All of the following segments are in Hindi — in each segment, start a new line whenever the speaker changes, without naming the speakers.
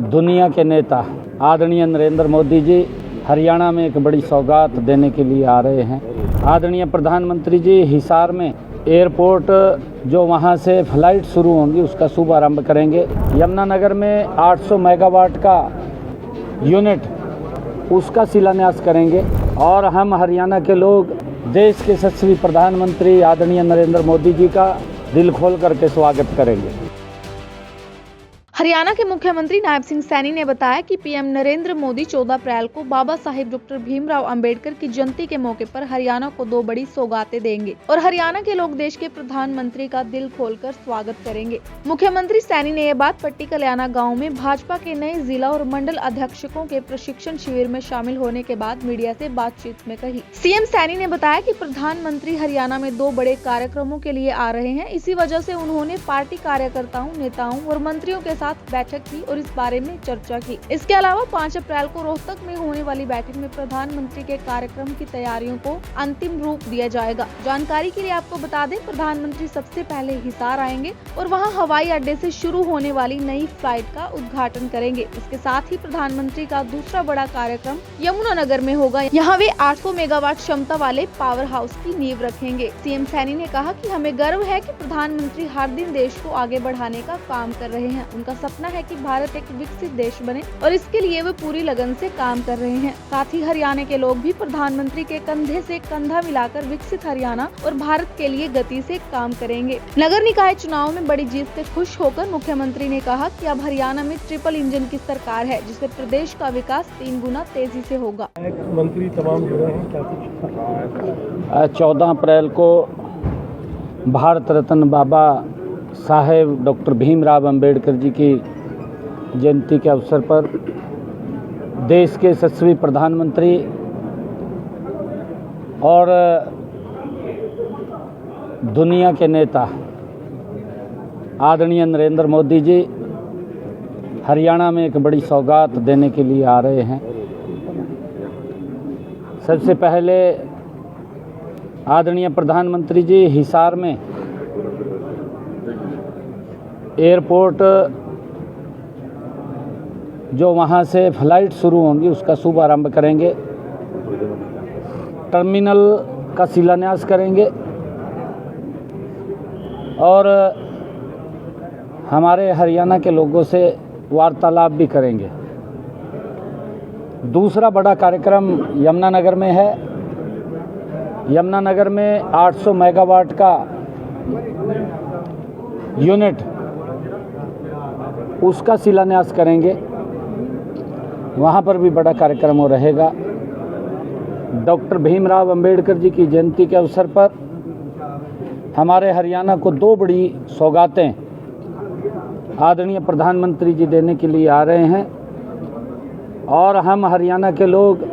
दुनिया के नेता आदरणीय नरेंद्र मोदी जी हरियाणा में एक बड़ी सौगात देने के लिए आ रहे हैं। आदरणीय प्रधानमंत्री जी हिसार में एयरपोर्ट जो वहां से फ्लाइट शुरू होंगी उसका शुभारंभ करेंगे। यमुनानगर में 800 मेगावाट का यूनिट उसका शिलान्यास करेंगे और हम हरियाणा के लोग देश के यशस्वी प्रधानमंत्री आदरणीय नरेंद्र मोदी जी का दिल खोल करके स्वागत करेंगे।
हरियाणा के मुख्यमंत्री नायब सिंह सैनी ने बताया कि पीएम नरेंद्र मोदी 14 अप्रैल को बाबा साहिब डॉक्टर भीमराव अंबेडकर की जयंती के मौके पर हरियाणा को 2 बड़ी सौगातें देंगे और हरियाणा के लोग देश के प्रधानमंत्री का दिल खोलकर स्वागत करेंगे। मुख्यमंत्री सैनी ने यह बात पट्टी कल्याणा गाँव में भाजपा के नए जिला और मंडल अध्यक्षकों के प्रशिक्षण शिविर में शामिल होने के बाद मीडिया से बातचीत में कही। सीएम सैनी ने बताया कि प्रधानमंत्री हरियाणा में 2 बड़े कार्यक्रमों के लिए आ रहे हैं। इसी वजह से उन्होंने पार्टी कार्यकर्ताओं, नेताओं और मंत्रियों के साथ बैठक की और इस बारे में चर्चा की। इसके अलावा 5 अप्रैल को रोहतक में होने वाली बैठक में प्रधानमंत्री के कार्यक्रम की तैयारियों को अंतिम रूप दिया जाएगा। जानकारी के लिए आपको बता दें, प्रधानमंत्री सबसे पहले हिसार आएंगे और वहां हवाई अड्डे से शुरू होने वाली नई फ्लाइट का उद्घाटन करेंगे। इसके साथ ही प्रधानमंत्री का दूसरा बड़ा कार्यक्रम यमुनानगर में होगा। यहाँ वे 800 मेगावाट क्षमता वाले पावर हाउस की नींव रखेंगे। सीएम सैनी ने कहा कि हमें गर्व है कि प्रधानमंत्री हर दिन देश को आगे बढ़ाने का काम कर रहे हैं। उनका सपना है कि भारत एक विकसित देश बने और इसके लिए वे पूरी लगन से काम कर रहे हैं। साथ ही हरियाणा के लोग भी प्रधानमंत्री के कंधे से कंधा मिलाकर विकसित हरियाणा और भारत के लिए गति से काम करेंगे। नगर निकाय चुनाव में बड़ी जीत से खुश होकर मुख्यमंत्री ने कहा कि अब हरियाणा में ट्रिपल इंजन की सरकार है, जिससे प्रदेश का विकास 3 गुना तेजी से होगा।
मंत्री तमाम जुड़े हैं, क्या कुछ
14 अप्रैल को भारत रत्न बाबा साहेब डॉक्टर भीमराव अंबेडकर जी की जयंती के अवसर पर देश के यशस्वी प्रधानमंत्री और दुनिया के नेता आदरणीय नरेंद्र मोदी जी हरियाणा में एक बड़ी सौगात देने के लिए आ रहे हैं। सबसे पहले आदरणीय प्रधानमंत्री जी हिसार में एयरपोर्ट जो वहां से फ्लाइट शुरू होंगी उसका शुभारंभ करेंगे। टर्मिनल का शिलान्यास करेंगे और हमारे हरियाणा के लोगों से वार्तालाप भी करेंगे। दूसरा बड़ा कार्यक्रम यमुनानगर में है। यमुनानगर में 800 मेगावाट का यूनिट उसका शिलान्यास करेंगे। वहाँ पर भी बड़ा कार्यक्रम हो रहेगा। डॉक्टर भीमराव अंबेडकर जी की जयंती के अवसर पर हमारे हरियाणा को 2 बड़ी सौगातें आदरणीय प्रधानमंत्री जी देने के लिए आ रहे हैं और हम हरियाणा के लोग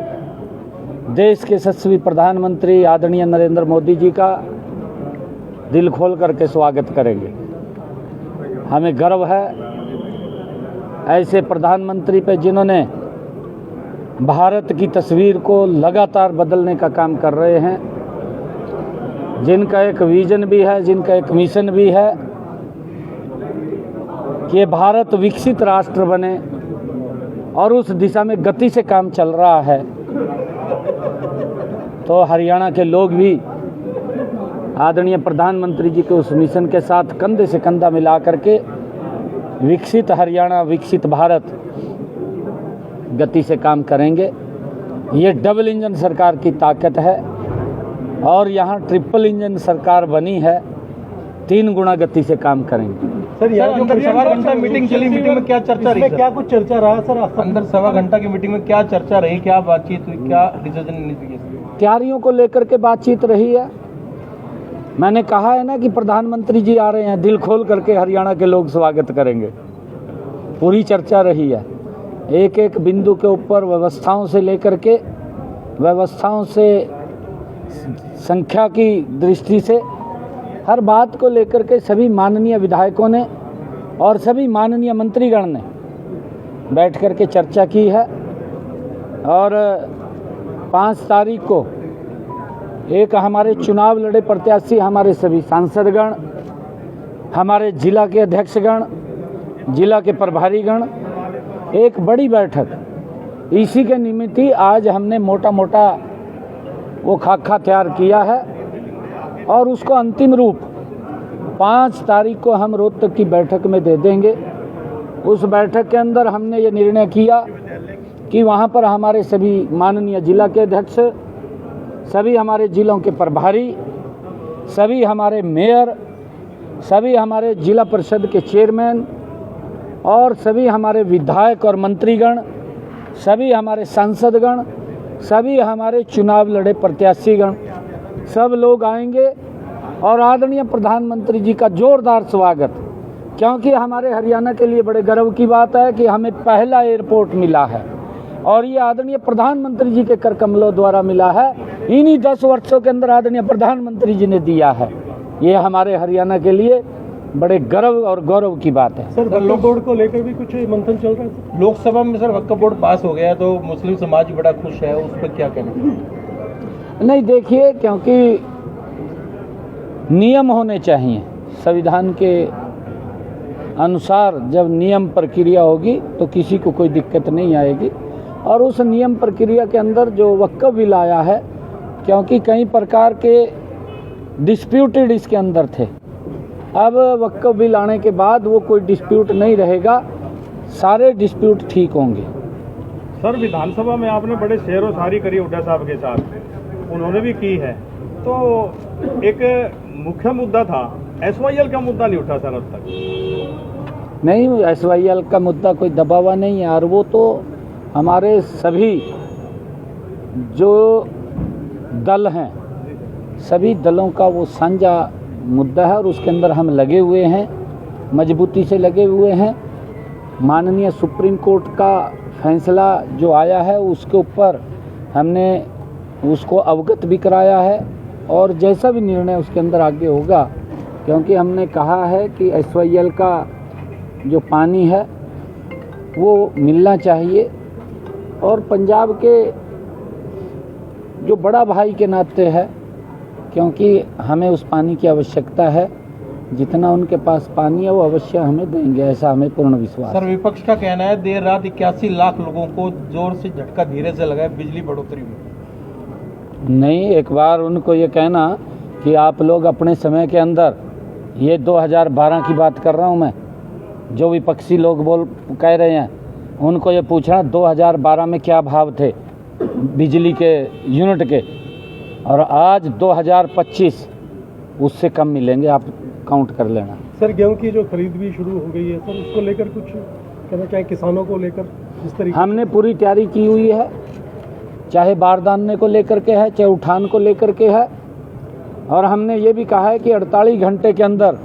देश के यशस्वी प्रधानमंत्री आदरणीय नरेंद्र मोदी जी का दिल खोल करके स्वागत करेंगे। हमें गर्व है ऐसे प्रधानमंत्री पे जिन्होंने भारत की तस्वीर को लगातार बदलने का काम कर रहे हैं, जिनका एक विजन भी है, जिनका एक मिशन भी है कि भारत विकसित राष्ट्र बने और उस दिशा में गति से काम चल रहा है। तो हरियाणा के लोग भी आदरणीय प्रधानमंत्री जी के उस मिशन के साथ कंधे से कंधा मिला करके विकसित हरियाणा, विकसित भारत गति से काम करेंगे। ये डबल इंजन सरकार की ताकत है और यहाँ ट्रिपल इंजन सरकार बनी है। 3 गुना गति से काम करेंगे।
सर यार अंदर 1.25 घंटा मीटिंग चली, मीटिंग में क्या चर्चा रही? क्या कुछ चर्चा रहा सर? अंदर 1.25 घंटा की मीटिंग में क्या चर्चा रही, क्या बातचीत हुई, क्या डिसीजन?
तैयारियों को लेकर के बातचीत रही है। मैंने कहा है ना कि प्रधानमंत्री जी आ रहे हैं, दिल खोल करके हरियाणा के लोग स्वागत करेंगे। पूरी चर्चा रही है, एक एक बिंदु के ऊपर व्यवस्थाओं से लेकर के व्यवस्थाओं से संख्या की दृष्टि से हर बात को लेकर के सभी माननीय विधायकों ने और सभी माननीय मंत्रीगण ने बैठ कर के चर्चा की है। और 5 तारीख को एक हमारे चुनाव लड़े प्रत्याशी, हमारे सभी सांसदगण, हमारे जिला के अध्यक्षगण, जिला के प्रभारीगण एक बड़ी बैठक, इसी के निमित्त ही आज हमने मोटा मोटा वो खाका तैयार किया है और उसको अंतिम रूप 5 तारीख को हम रोहतक की बैठक में दे देंगे। उस बैठक के अंदर हमने ये निर्णय किया कि वहाँ पर हमारे सभी माननीय जिला के अध्यक्ष, सभी हमारे जिलों के प्रभारी, सभी हमारे मेयर, सभी हमारे जिला परिषद के चेयरमैन और सभी हमारे विधायक और मंत्रीगण, सभी हमारे सांसदगण, सभी हमारे चुनाव लड़े प्रत्याशीगण, सब लोग आएंगे और आदरणीय प्रधानमंत्री जी का जोरदार स्वागत, क्योंकि हमारे हरियाणा के लिए बड़े गर्व की बात है कि हमें पहला एयरपोर्ट मिला है और ये आदरणीय प्रधानमंत्री जी के कर कमलों द्वारा मिला है। इन्हीं 10 वर्षों के अंदर आदरणीय प्रधानमंत्री जी ने दिया है। ये हमारे हरियाणा के लिए बड़े गर्व और गौरव की बात है।
सर, वक्फ बोर्ड को लेकर भी कुछ मंथन चल रहा है? लोकसभा में सर वक्फ बोर्ड पास हो गया तो मुस्लिम समाज बड़ा खुश है, उस पर क्या कहना?
नहीं, देखिए, क्योंकि नियम होने चाहिए। संविधान के अनुसार जब नियम प्रक्रिया होगी तो किसी को कोई दिक्कत नहीं आएगी और उस नियम प्रक्रिया के अंदर जो वक्फ बिल आया है, क्योंकि कई प्रकार के डिस्प्यूटेड इसके अंदर थे, अब वक्फ बिल आने के बाद वो कोई डिस्प्यूट नहीं रहेगा, सारे डिस्प्यूट ठीक होंगे।
सर, विधानसभा में आपने बड़े शेर व शायरी करी हुड्डा साहब के साथ, उन्होंने भी की है, तो एक मुख्य मुद्दा था SYL का मुद्दा नहीं उठा सर अब तक?
नहीं, SYL का मुद्दा कोई दबावा नहीं है और वो तो हमारे सभी जो दल हैं, सभी दलों का वो साझा मुद्दा है और उसके अंदर हम लगे हुए हैं, मजबूती से लगे हुए हैं। माननीय सुप्रीम कोर्ट का फैसला जो आया है उसके ऊपर हमने उसको अवगत भी कराया है और जैसा भी निर्णय उसके अंदर आगे होगा, क्योंकि हमने कहा है कि SYL का जो पानी है वो मिलना चाहिए और पंजाब के जो बड़ा भाई के नाते है, क्योंकि हमें उस पानी की आवश्यकता है, जितना उनके पास पानी है वो अवश्य हमें देंगे, ऐसा हमें पूर्ण विश्वास।
सर, विपक्ष का कहना है देर रात 81 लाख लोगों को जोर से झटका धीरे से लगा है बिजली बढ़ोतरी में।
नहीं, एक बार उनको ये कहना कि आप लोग अपने समय के अंदर, ये 2012 की बात कर रहा हूँ मैं, जो विपक्षी लोग कह रहे हैं, उनको ये पूछना 2012 में क्या भाव थे बिजली के यूनिट के और आज 2025 उससे कम मिलेंगे, आप काउंट कर लेना।
सर, गेहूं की जो खरीद भी शुरू हो गई है सर, उसको लेकर कुछ कहना चाहें किसानों को लेकर? जिस तरीके
हमने पूरी तैयारी की हुई है, चाहे बारदाने को लेकर के है, चाहे उठान को लेकर के है, और हमने ये भी कहा है कि 48 घंटे के अंदर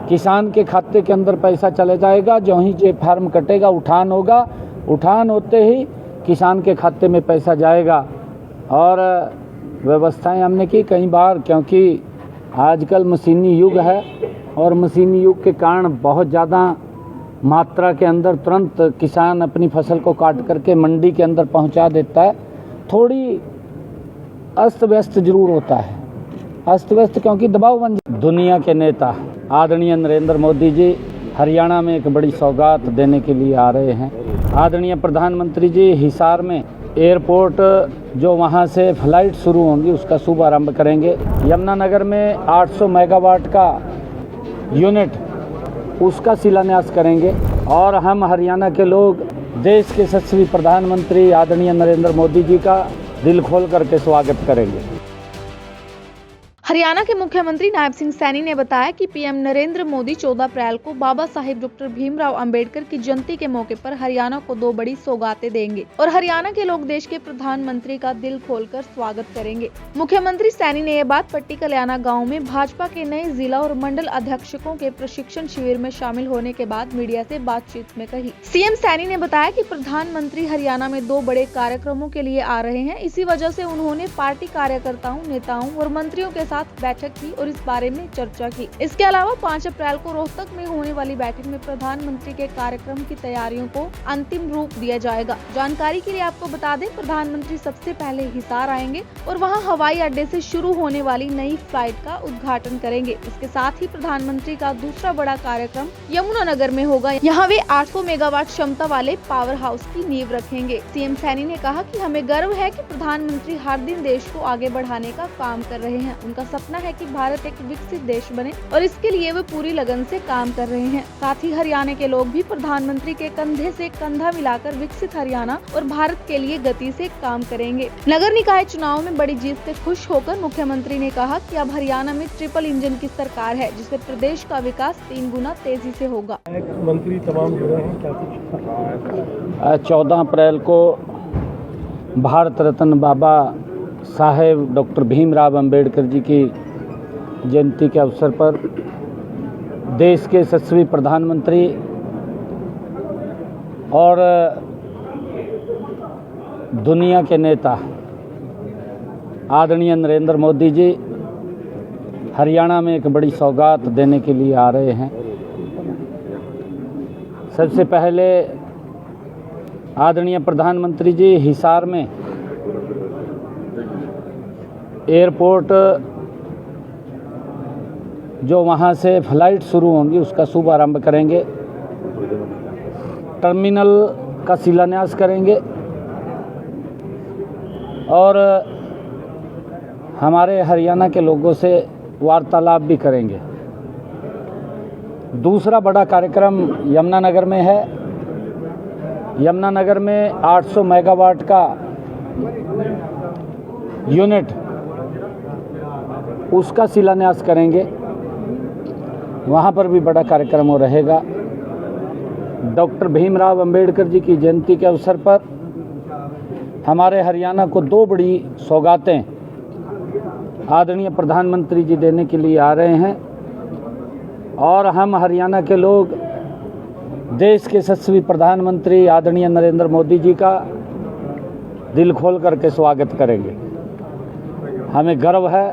किसान के खाते के अंदर पैसा चले जाएगा। जो ही जे फार्म कटेगा उठान होगा, उठान होते ही किसान के खाते में पैसा जाएगा। और व्यवस्थाएं हमने की कई बार, क्योंकि आजकल मशीनी युग है और मशीनी युग के कारण बहुत ज़्यादा मात्रा के अंदर तुरंत किसान अपनी फसल को काट करके मंडी के अंदर पहुंचा देता है। थोड़ी अस्त व्यस्त जरूर होता है, अस्त व्यस्त क्योंकि दबाव बन जाता। दुनिया के नेता आदरणीय नरेंद्र मोदी जी हरियाणा में एक बड़ी सौगात देने के लिए आ रहे हैं। आदरणीय प्रधानमंत्री जी हिसार में एयरपोर्ट जो वहां से फ्लाइट शुरू होंगी उसका शुभारंभ करेंगे। यमुनानगर में 800 मेगावाट का यूनिट उसका शिलान्यास करेंगे और हम हरियाणा के लोग देश के यशस्वी प्रधानमंत्री आदरणीय नरेंद्र मोदी जी का दिल खोल करके स्वागत करेंगे।
हरियाणा के मुख्यमंत्री नायब सिंह सैनी ने बताया कि पीएम नरेंद्र मोदी 14 अप्रैल को बाबा साहिब डॉक्टर भीमराव अंबेडकर की जयंती के मौके पर हरियाणा को 2 बड़ी सौगातें देंगे और हरियाणा के लोग देश के प्रधानमंत्री का दिल खोलकर स्वागत करेंगे। मुख्यमंत्री सैनी ने यह बात पट्टी कल्याणा गाँव में भाजपा के नए जिला और मंडल अध्यक्षकों के प्रशिक्षण शिविर में शामिल होने के बाद मीडिया से बातचीत में कही। सीएम सैनी ने बताया कि प्रधानमंत्री हरियाणा में 2 बड़े कार्यक्रमों के लिए आ रहे हैं, इसी वजह से उन्होंने पार्टी कार्यकर्ताओं, नेताओं और मंत्रियों के साथ साथ बैठक की और इस बारे में चर्चा की। इसके अलावा 5 अप्रैल को रोहतक में होने वाली बैठक में प्रधानमंत्री के कार्यक्रम की तैयारियों को अंतिम रूप दिया जाएगा। जानकारी के लिए आपको बता दें, प्रधानमंत्री सबसे पहले हिसार आएंगे और वहां हवाई अड्डे से शुरू होने वाली नई फ्लाइट का उद्घाटन करेंगे। इसके साथ ही प्रधानमंत्री का दूसरा बड़ा कार्यक्रम यमुनानगर में होगा। यहाँ वे 800 मेगावाट क्षमता वाले पावर हाउस की नींव रखेंगे। सीएम सैनी ने कहा कि हमें गर्व है कि प्रधानमंत्री हर दिन देश को आगे बढ़ाने का काम कर रहे हैं। उनका सपना है कि भारत एक विकसित देश बने और इसके लिए वे पूरी लगन से काम कर रहे हैं। साथ ही हरियाणा के लोग भी प्रधानमंत्री के कंधे से कंधा मिलाकर विकसित हरियाणा और भारत के लिए गति से काम करेंगे। नगर निकाय चुनाव में बड़ी जीत से खुश होकर मुख्यमंत्री ने कहा कि अब हरियाणा में ट्रिपल इंजन की सरकार है, जिससे प्रदेश का विकास 3 गुना तेजी से होगा।
मंत्री तमाम जुड़े हैं, क्या कुछ
14 अप्रैल को भारत रत्न बाबा साहेब डॉक्टर भीमराव अंबेडकर जी की जयंती के अवसर पर देश के यशस्वी प्रधानमंत्री और दुनिया के नेता आदरणीय नरेंद्र मोदी जी हरियाणा में एक बड़ी सौगात देने के लिए आ रहे हैं। सबसे पहले आदरणीय प्रधानमंत्री जी हिसार में एयरपोर्ट जो वहाँ से फ्लाइट शुरू होंगी उसका शुभारंभ करेंगे, टर्मिनल का शिलान्यास करेंगे और हमारे हरियाणा के लोगों से वार्तालाप भी करेंगे। दूसरा बड़ा कार्यक्रम यमुनानगर में है। यमुनानगर में 800 मेगावाट का यूनिट उसका शिलान्यास करेंगे। वहाँ पर भी बड़ा कार्यक्रम रहेगा। डॉक्टर भीमराव अंबेडकर जी की जयंती के अवसर पर हमारे हरियाणा को 2 बड़ी सौगातें आदरणीय प्रधानमंत्री जी देने के लिए आ रहे हैं और हम हरियाणा के लोग देश के यशस्वी प्रधानमंत्री आदरणीय नरेंद्र मोदी जी का दिल खोल करके स्वागत करेंगे। हमें गर्व है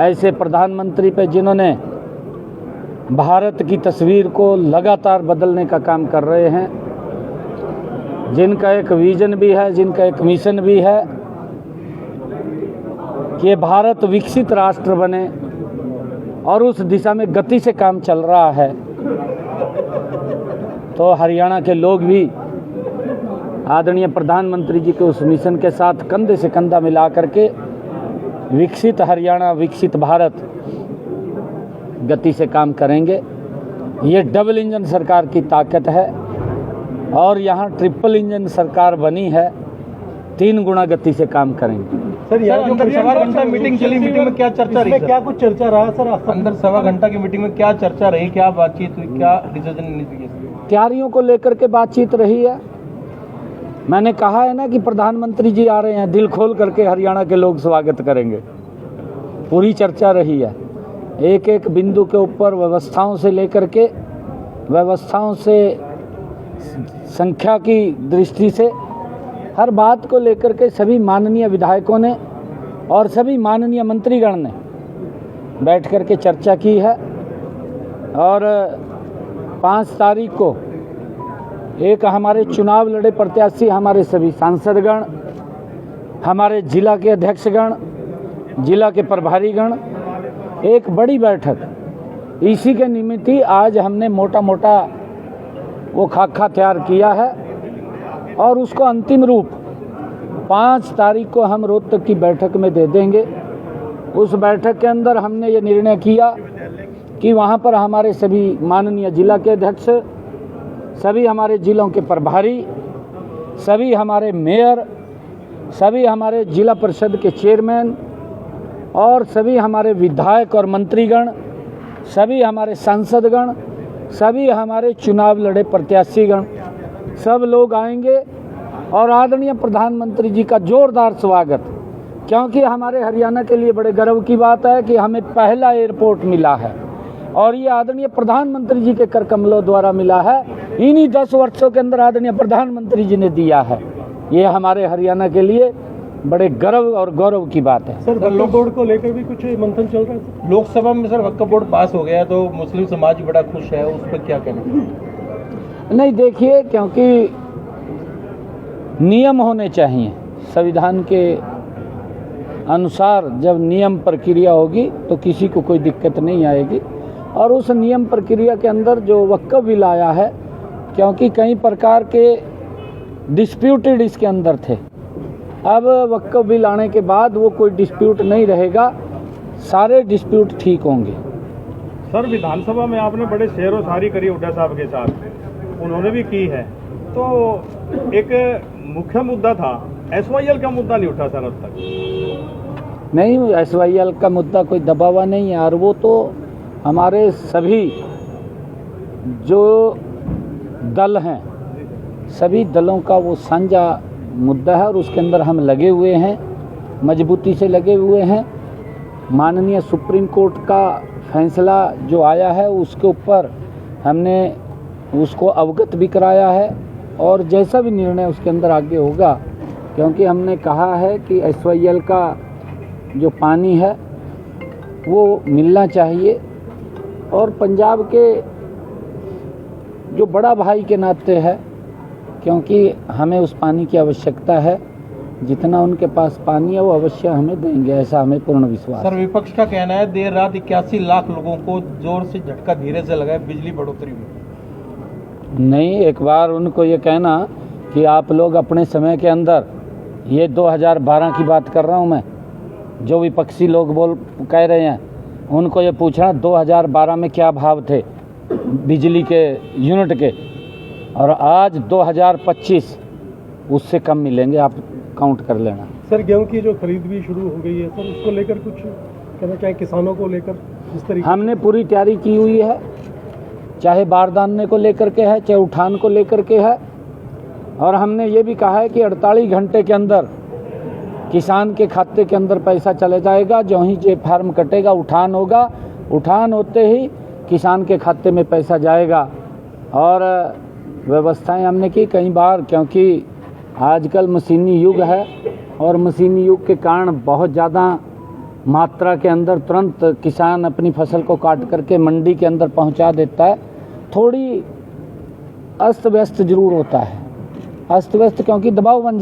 ऐसे प्रधानमंत्री पे जिन्होंने भारत की तस्वीर को लगातार बदलने का काम कर रहे हैं, जिनका एक विजन भी है, जिनका एक मिशन भी है कि भारत विकसित राष्ट्र बने और उस दिशा में गति से काम चल रहा है। तो हरियाणा के लोग भी आदरणीय प्रधानमंत्री जी के उस मिशन के साथ कंधे से कंधा मिला करके विकसित हरियाणा विकसित भारत गति से काम करेंगे। ये डबल इंजन सरकार की ताकत है और यहाँ ट्रिपल इंजन सरकार बनी है, 3 गुना गति से काम करेंगे।
सर
अंदर 1.25 घंटा मीटिंग चली, मीटिंग में क्या चर्चा रही?
क्या कुछ चर्चा रहा सर?
अंदर 1.25 घंटा की मीटिंग में क्या चर्चा रही, क्या बातचीत हुई, क्या डिसीजन लिए?
तैयारियों को लेकर के बातचीत रही है। मैंने कहा है ना कि प्रधानमंत्री जी आ रहे हैं, दिल खोल करके हरियाणा के लोग स्वागत करेंगे। पूरी चर्चा रही है, एक एक बिंदु के ऊपर व्यवस्थाओं से लेकर के व्यवस्थाओं से संख्या की दृष्टि से हर बात को लेकर के सभी माननीय विधायकों ने और सभी माननीय मंत्रीगण ने बैठ कर के चर्चा की है। और 5 तारीख को एक हमारे चुनाव लड़े प्रत्याशी, हमारे सभी सांसदगण, हमारे जिला के अध्यक्षगण, जिला के प्रभारीगण, एक बड़ी बैठक इसी के निमित्त ही आज हमने मोटा मोटा वो खाका तैयार किया है और उसको अंतिम रूप 5 तारीख को हम रोहतक की बैठक में दे देंगे। उस बैठक के अंदर हमने ये निर्णय किया कि वहाँ पर हमारे सभी माननीय जिला के अध्यक्ष, सभी हमारे जिलों के प्रभारी, सभी हमारे मेयर, सभी हमारे जिला परिषद के चेयरमैन और सभी हमारे विधायक और मंत्रीगण, सभी हमारे सांसदगण, सभी हमारे चुनाव लड़े प्रत्याशीगण, सब लोग आएंगे और आदरणीय प्रधानमंत्री जी का जोरदार स्वागत, क्योंकि हमारे हरियाणा के लिए बड़े गर्व की बात है कि हमें पहला एयरपोर्ट मिला है और ये आदरणीय प्रधानमंत्री जी के कर कमलों द्वारा मिला है। इन्हीं 10 वर्षों के अंदर आदरणीय प्रधानमंत्री जी ने दिया है। ये हमारे हरियाणा के लिए बड़े गर्व और गौरव की बात है।
सर वक्फ बोर्ड को लेकर भी कुछ मंथन चल रहा है सर?
लोकसभा में सर वक्फ बोर्ड पास हो गया तो मुस्लिम समाज बड़ा खुश है, उस पर क्या कहना?
नहीं, देखिए, क्योंकि नियम होने चाहिए। संविधान के अनुसार जब नियम प्रक्रिया होगी तो किसी को कोई दिक्कत नहीं आएगी। और उस नियम प्रक्रिया के अंदर जो वक्फ बिल आया है, क्योंकि कई प्रकार के डिस्प्यूटेड इसके अंदर थे, अब वक्फ बिल आने के बाद वो कोई डिस्प्यूट नहीं रहेगा, सारे डिस्प्यूट ठीक होंगे।
सर विधानसभा में आपने बड़े शेर व शायरी करी हुड्डा साहब के साथ, उन्होंने भी की है, तो एक मुख्य मुद्दा था SYL का मुद्दा नहीं उठा सर अब तक।
नहीं, SYL का मुद्दा कोई दबा हुआ नहीं है, और वो तो हमारे सभी जो दल हैं, सभी दलों का वो साझा मुद्दा है और उसके अंदर हम लगे हुए हैं, मजबूती से लगे हुए हैं। माननीय सुप्रीम कोर्ट का फैसला जो आया है उसके ऊपर हमने उसको अवगत भी कराया है, और जैसा भी निर्णय उसके अंदर आगे होगा, क्योंकि हमने कहा है कि SYL का जो पानी है वो मिलना चाहिए, और पंजाब के जो बड़ा भाई के नाते है, क्योंकि हमें उस पानी की आवश्यकता है, जितना उनके पास पानी है वो अवश्य हमें देंगे, ऐसा हमें पूर्ण विश्वास है।
सर विपक्ष का कहना है देर रात 81 लाख लोगों को जोर से झटका धीरे से लगा है बिजली बढ़ोतरी में।
नहीं, एक बार उनको ये कहना कि आप लोग अपने समय के अंदर, ये 2012 की बात कर रहा हूँ मैं, जो विपक्षी लोग कह रहे हैं, उनको ये पूछना 2012 में क्या भाव थे बिजली के यूनिट के, और आज 2025 उससे कम मिलेंगे, आप काउंट कर लेना।
सर गेहूं की जो खरीद भी शुरू हो गई है सर, उसको लेकर कुछ कहना चाहे किसानों को लेकर इस तरीके?
हमने पूरी तैयारी की हुई है, चाहे बारदाने को लेकर के है, चाहे उठान को लेकर के है, और हमने ये भी कहा है कि 48 घंटे के अंदर किसान के खाते के अंदर पैसा चले जाएगा। जो ही जे फार्म कटेगा, उठान होगा, उठान होते ही किसान के खाते में पैसा जाएगा। और व्यवस्थाएं हमने की कई बार, क्योंकि आजकल मशीनी युग है, और मशीनी युग के कारण बहुत ज़्यादा मात्रा के अंदर तुरंत किसान अपनी फसल को काट करके मंडी के अंदर पहुंचा देता है। थोड़ी अस्त व्यस्त जरूर होता है, अस्त व्यस्त क्योंकि दबाव बन